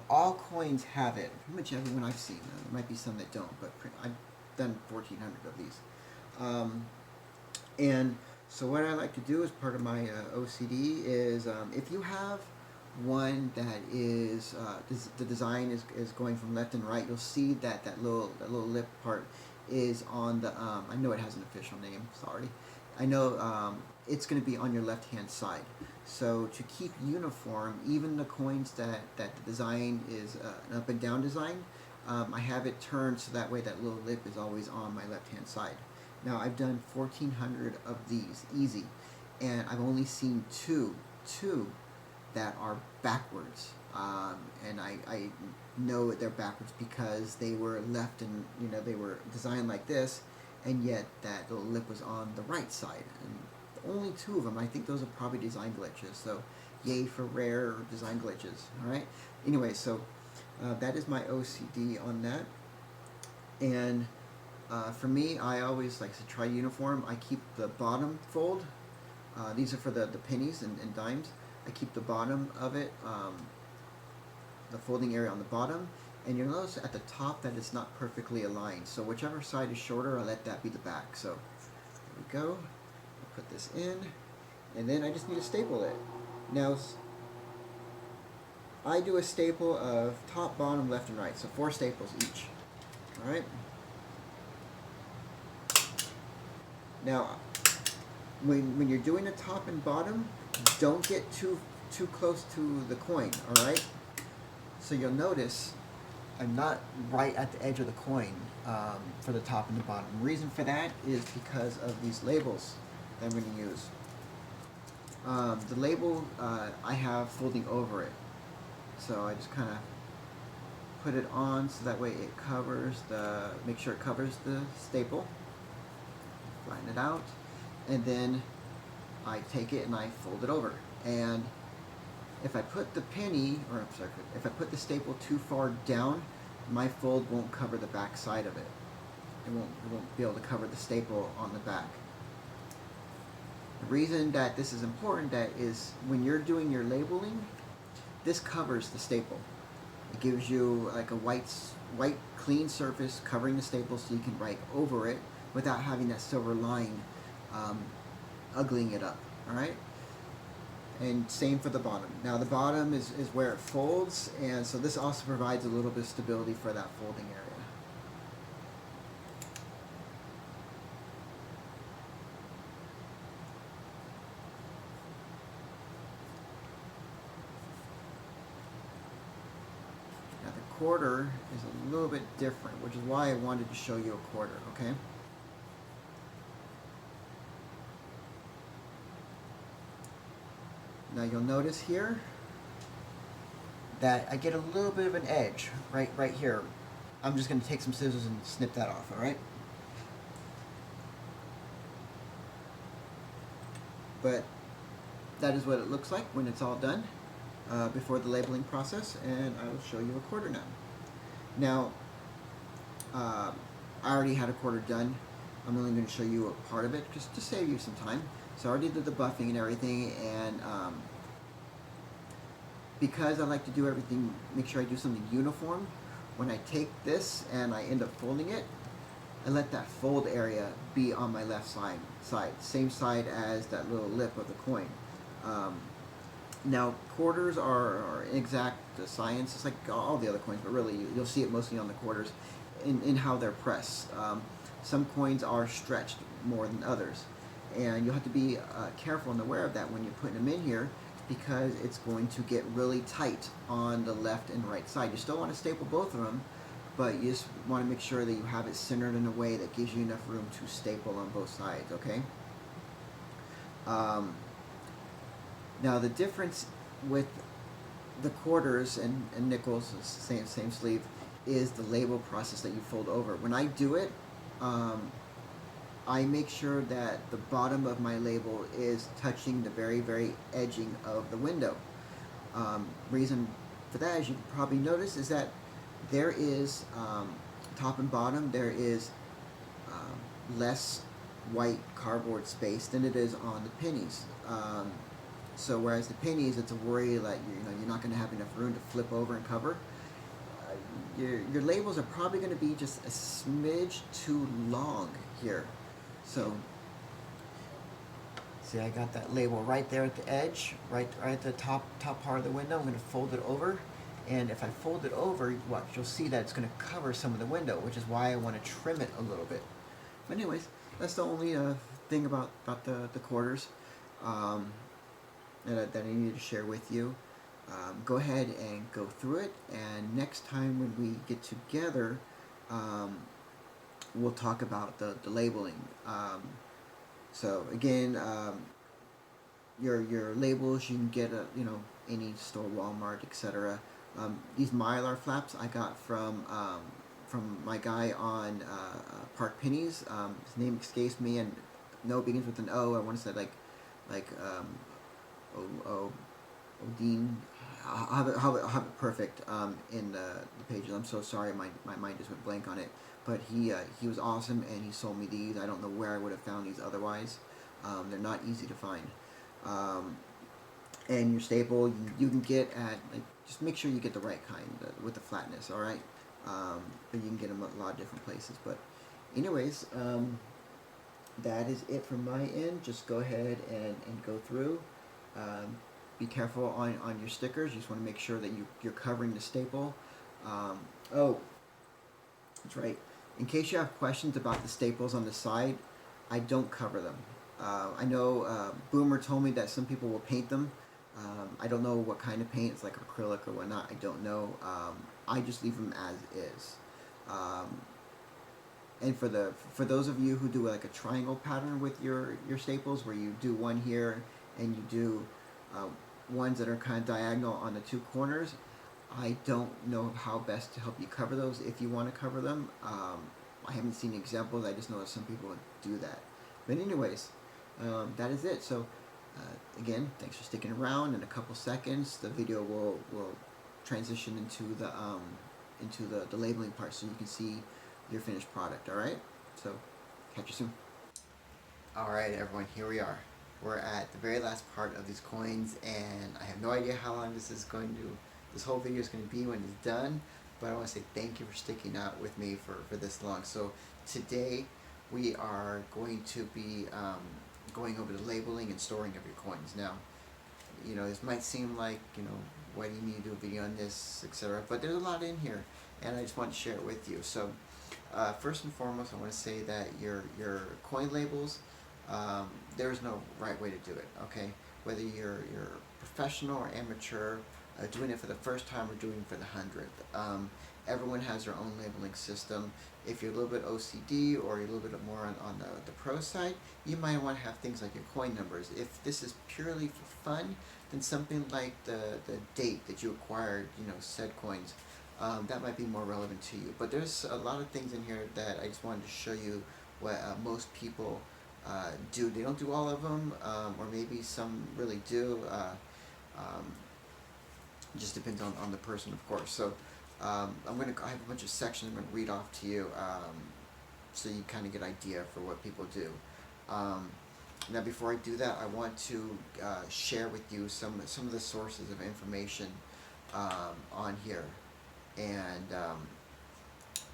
All coins have it. Pretty much everyone I've seen. There might be some that don't, but I've done 1,400 of these. And so what I like to do as part of my OCD is if you have one that is the design is going from left and right, you'll see that little lip part is on the I know it has an official name, sorry. I know it's going to be on your left hand side. So to keep uniform, even the coins that the design is an up and down design, I have it turned so that way that little lip is always on my left hand side. Now I've done 1,400 of these, easy, and I've only seen two that are backwards, and I know they're backwards because they were left and they were designed like this, and yet that little lip was on the right side. And only two of them. I think those are probably design glitches. So, yay for rare design glitches. All right. Anyway, so that is my OCD on that. And for me, I always like to try uniform. I keep the bottom fold. These are for the pennies and dimes. I keep the bottom of it, the folding area on the bottom. And you'll notice at the top that it's not perfectly aligned. So whichever side is shorter, I let that be the back. So there we go. I'll put this in. And then I just need to staple it. Now, I do a staple of top, bottom, left, and right. So 4 staples each. Alright? Now, when you're doing the top and bottom, don't get too close to the coin, alright? So you'll notice I'm not right at the edge of the coin for the top and the bottom. The reason for that is because of these labels that I'm going to use. The label I have folding over it. So I just kind of put it on so that way it covers make sure it covers the staple. Flatten it out. And then I take it and I fold it over. And if I put the penny, or I'm sorry, if I put the staple too far down, my fold won't cover the back side of it. It won't be able to cover the staple on the back. The reason that this is important is when you're doing your labeling, this covers the staple. It gives you like a white clean surface covering the staple so you can write over it without having that silver line uglying it up. Alright? And same for the bottom. Now the bottom is where it folds, and so this also provides a little bit of stability for that folding area. Now the quarter is a little bit different, which is why I wanted to show you a quarter, okay? Now you'll notice here that I get a little bit of an edge right here. I'm just going to take some scissors and snip that off, alright? But that is what it looks like when it's all done before the labeling process, and I will show you a quarter now. Now, I already had a quarter done. I'm only going to show you a part of it just to save you some time. So I already did the buffing and everything, and because I like to do everything, make sure I do something uniform, when I take this and I end up folding it, I let that fold area be on my left side, same side as that little lip of the coin. Um, Now, quarters are exact science. It's like all the other coins, but really you'll see it mostly on the quarters in how they're pressed. Some coins are stretched more than others, and you'll have to be careful and aware of that when you're putting them in here, because it's going to get really tight on the left and right side. You still want to staple both of them, but you just want to make sure that you have it centered in a way that gives you enough room to staple on both sides, okay? Um, Now the difference with the quarters and nickels, same sleeve, is the label process that you fold over. When I do it, I make sure that the bottom of my label is touching the very edging of the window. Reason for that, as you probably noticed, is that there is top and bottom, there is less white cardboard space than it is on the pennies. So whereas the pennies, it's a worry that you're not going to have enough room to flip over and cover. Your labels are probably going to be just a smidge too long here. So see, I got that label right there at the edge, right at the top part of the window. I'm going to fold it over, and if I fold it over, watch, you'll see that it's going to cover some of the window, which is why I want to trim it a little bit. But anyways, that's the only thing about the quarters. That I need to share with you. Go ahead and go through it, and next time when we get together, we'll talk about the labeling. So again, your labels you can get at any store, Walmart, etc. These Mylar flaps I got from my guy on Park Pennies. His name escapes me, and no, it begins with an O. I want to say like Odin. I'll have it perfect in the pages. I'm so sorry, my mind just went blank on it. But he was awesome, and he sold me these. I don't know where I would have found these otherwise. They're not easy to find. And your staple you can get at, just make sure you get the right kind with the flatness. All right, but you can get them at a lot of different places. But anyways, that is it from my end. Just go ahead and go through. Be careful on your stickers. You just want to make sure that you're covering the staple. Oh, that's right. In case you have questions about the staples on the side, I don't cover them. I know Boomer told me that some people will paint them. I don't know what kind of paint. It's like acrylic or whatnot. I don't know. I just leave them as is. And for those of you who do like a triangle pattern with your staples, where you do one here and you do ones that are kind of diagonal on the two corners, I don't know how best to help you cover those if you want to cover them. I haven't seen examples. I just know that some people do that. But anyways, that is it. So again, thanks for sticking around. In a couple seconds, the video will transition into the labeling part, so you can see your finished product. All right. So catch you soon. All right, everyone. Here we are. We're at the very last part of these coins, and I have no idea how long this whole video is going to be when it's done, but I want to say thank you for sticking out with me for this long. So today we are going to be going over the labeling and storing of your coins. Now, this might seem like, why do you need to do a video on this, etc., but there's a lot in here, and I just want to share it with you. So first and foremost, I want to say that your coin labels, there's no right way to do it, okay? Whether you're professional or amateur, doing it for the first time or doing it for the 100th. Everyone has their own labeling system. If you're a little bit OCD or you're a little bit more on the pro side, you might want to have things like your coin numbers. If this is purely for fun, then something like the date that you acquired, said coins, that might be more relevant to you. But there's a lot of things in here that I just wanted to show you what most people do. They don't do all of them, or maybe some really do. Just depends on the person, of course. So I have a bunch of sections I'm going to read off to you, so you kind of get an idea for what people do. Now, before I do that, I want to share with you some of the sources of information on here, and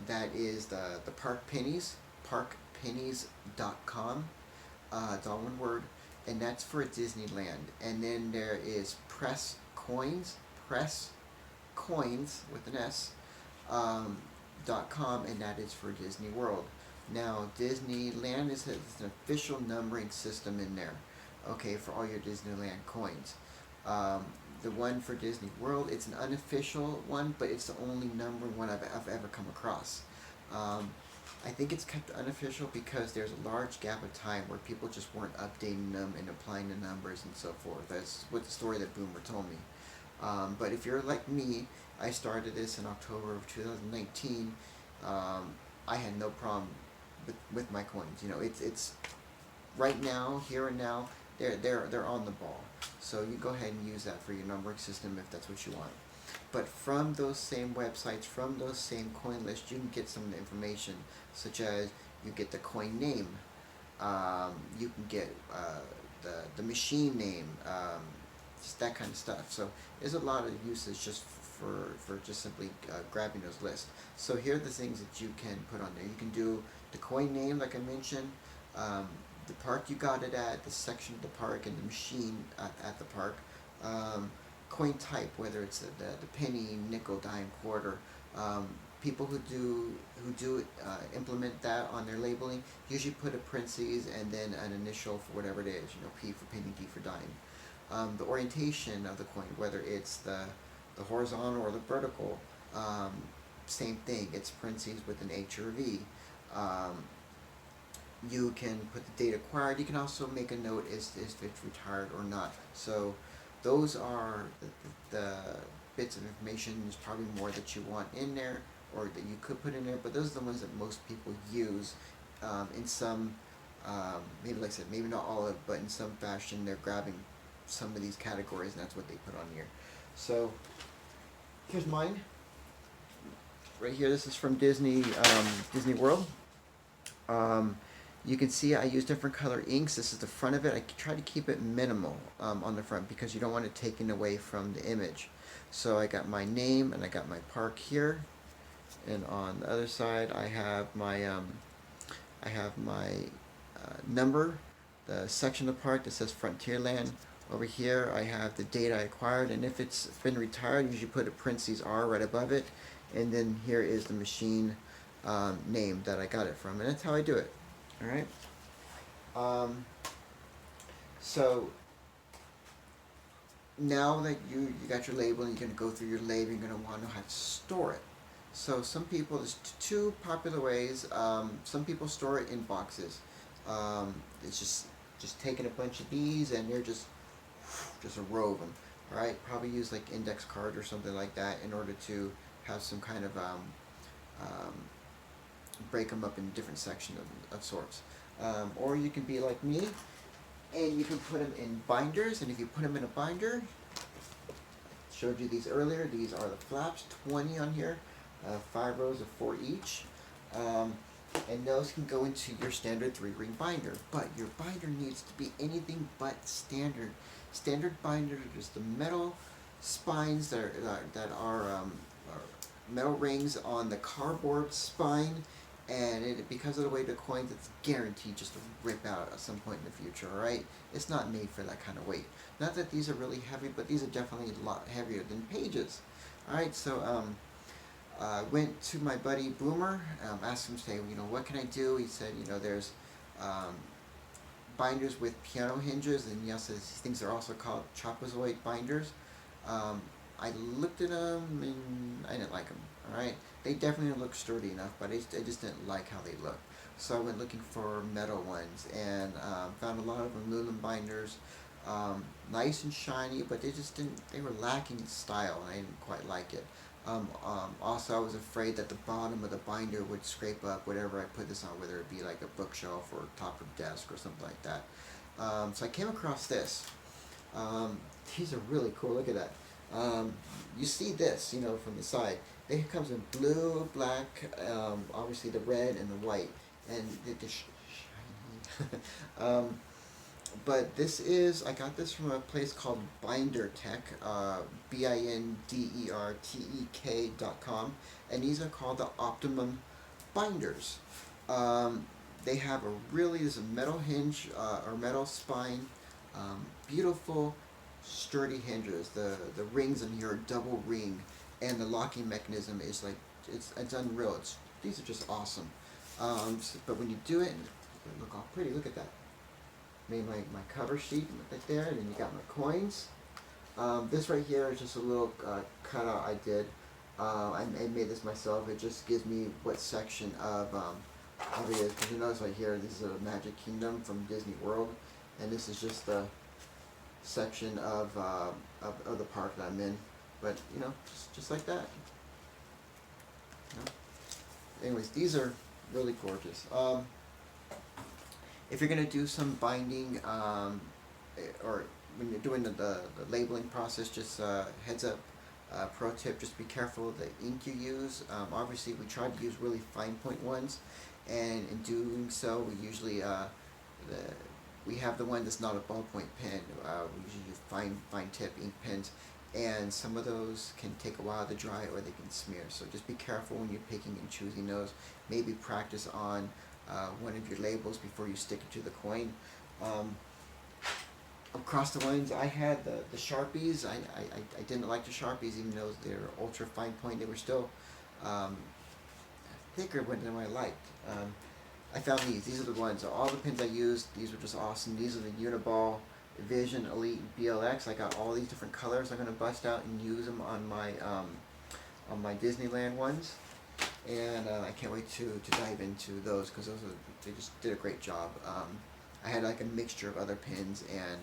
that is the Park Pennies parkpennies.com. It's all one word, and that's for Disneyland. And then there is press coins with an S, .com, and that is for Disney World. Now, Disneyland has an official numbering system in there, okay, for all your Disneyland coins. The one for Disney World, it's an unofficial one, but it's the only number one I've ever come across. I think it's kept unofficial because there's a large gap of time where people just weren't updating them and applying the numbers and so forth. That's what the story that Boomer told me. But if you're like me, I started this in October of 2019. I had no problem with my coins. You know, it's right now, here and now, they're on the ball. So you go ahead and use that for your numbering system if that's what you want. But from those same websites, from those same coin lists, you can get some of the information, such as you get the coin name, you can get the machine name, just that kind of stuff. So there's a lot of uses just for just simply grabbing those lists. So here are the things that you can put on there. You can do the coin name, like I mentioned, the park you got it at, the section of the park, and the machine at the park. Coin type, whether it's the penny, nickel, dime, quarter. People who do implement that on their labeling usually put a parentheses and then an initial for whatever it is. You know, P for penny, D for dime. The orientation of the coin, whether it's the horizontal or the vertical, same thing. It's parentheses with an H or a V. You can put the date acquired. You can also make a note as if it's retired or not. So those are the bits of information. There's probably more that you want in there or that you could put in there, but those are the ones that most people use in some, maybe like I said, maybe not all of it, but in some fashion they're grabbing some of these categories and that's what they put on here. So here's mine. Right here, this is from Disney World. You can see I use different color inks. This is the front of it. I try to keep it minimal on the front because you don't want it taken away from the image. So I got my name and I got my park here, and on the other side I have my number, the section of the park that says Frontierland. Over here I have the date I acquired, and if it's been retired, you usually put a parentheses R right above it, and then here is the machine name that I got it from, and that's how I do it. All right. So now that you got your label and you're going to go through your label, you're going to want to know how to store it. So some people, there's two popular ways. Some people store it in boxes. It's just taking a bunch of these and they're just a row of them. All right. Probably use like index card or something like that in order to have some kind of break them up in different sections of sorts. Or you can be like me and you can put them in binders, and if you put them in a binder, I showed you these earlier, these are the flaps, 20 on here, 5 rows of 4 each, and those can go into your standard 3-ring binder, but your binder needs to be anything but standard. Standard binder is the metal spines that are metal rings on the cardboard spine, and because of the way the coins, it's guaranteed just to rip out at some point in the future. All right, it's not made for that kind of weight. Not that these are really heavy, but these are definitely a lot heavier than pages. All right, so went to my buddy Boomer, asked him, say, you know, what can I do? He said, you know, there's binders with piano hinges, and yes, these things are also called trapezoid binders. I looked at them and I didn't like them. All right, they definitely look sturdy enough, but I just didn't like how they look. So I went looking for metal ones and found a lot of aluminum binders, nice and shiny, but they were lacking style, and I didn't quite like it. Also, I was afraid that the bottom of the binder would scrape up whatever I put this on, whether it be like a bookshelf or top of desk or something like that. So I came across this. These are really cool. Look at that. You see this, you know, from the side. It comes in blue, black, obviously the red and the white, and the shiny. But this is, I got this from a place called Binder Tech, BINDERTEK.com, and these are called the Optimum binders. they have there's a metal hinge or metal spine, beautiful sturdy hinges. The rings in here are double ring, and the locking mechanism is like it's unreal. These are just awesome. But when you do it, look all pretty. Look at that. Made my cover sheet right there, and then you got my coins. This right here is just a little cutout I did. I made this myself. It just gives me what section of it is. Because you notice right here, this is a Magic Kingdom from Disney World, and this is just the section of the park that I'm in. But you know, just like that. You know? Anyways, these are really gorgeous. If you're gonna do some binding, or when you're doing the labeling process, just heads up, pro tip: just be careful of the ink you use. Obviously, we try to use really fine point ones, and in doing so, we usually we have the one that's not a ballpoint pen. We usually use fine tip ink pens, and some of those can take a while to dry or they can smear. So just be careful when you're picking and choosing those. Maybe practice on one of your labels before you stick it to the coin. Across the ones I had the Sharpies. I didn't like the Sharpies, even though they're ultra fine point. They were still thicker than I liked. I found these. These are the ones. All the pins I used. These were just awesome. These are the Uniball Vision Elite BLX. I got all these different colors. I'm gonna bust out and use them on my Disneyland ones, and I can't wait to dive into those because they just did a great job. I had like a mixture of other pins, and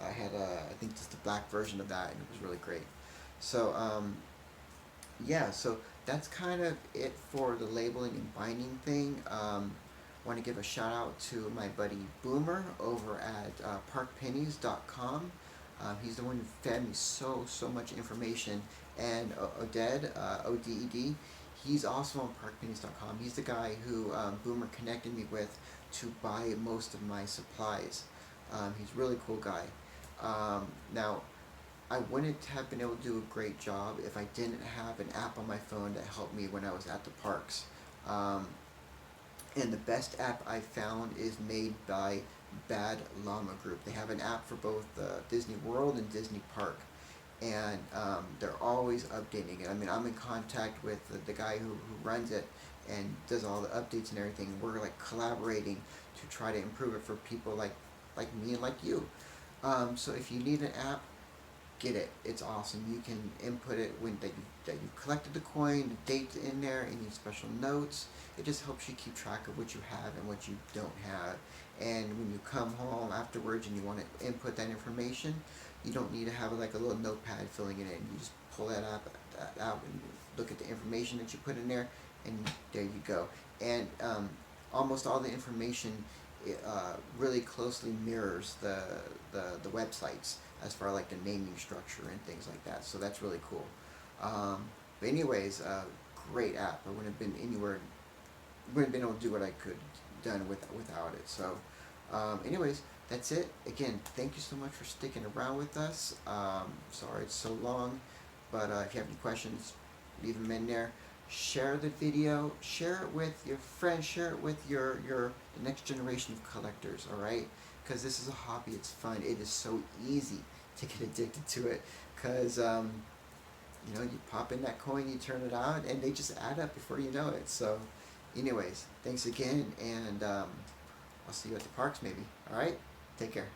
I had I think just the black version of that, and it was really great. So yeah, so that's kind of it for the labeling and binding thing. Want to give a shout out to my buddy Boomer over at parkpennies.com. He's the one who fed me so much information. And Oded, Oded, he's also on parkpennies.com. He's the guy who Boomer connected me with to buy most of my supplies. He's a really cool guy. Now, I wouldn't have been able to do a great job if I didn't have an app on my phone that helped me when I was at the parks. And the best app I found is made by Bad Llama Group. They have an app for both Disney World and Disney Park, and they're always updating it. I mean, I'm in contact with the guy who runs it and does all the updates and everything. We're like collaborating to try to improve it for people like me and like you. So if you need an app, get it. It's awesome. You can input it when that you collected the coin, the date in there, any special notes. It just helps you keep track of what you have and what you don't have. And when you come home afterwards and you want to input that information, you don't need to have like a little notepad filling it in. You just pull that out and look at the information that you put in there, and there you go. And almost all the information really closely mirrors the websites as far like the naming structure and things like that. So that's really cool. But anyways, great app. I wouldn't have been able to do what I could done without it. So anyways, that's it. Again, thank you so much for sticking around with us. Sorry it's so long, but if you have any questions, leave them in there. Share the video, share it with your friends, share it with the next generation of collectors, alright? Because this is a hobby, it's fun, it is so easy to get addicted to it, because you know, you pop in that coin, you turn it out, and they just add up before you know it. So anyways, thanks again, and I'll see you at the parks maybe. Alright, take care.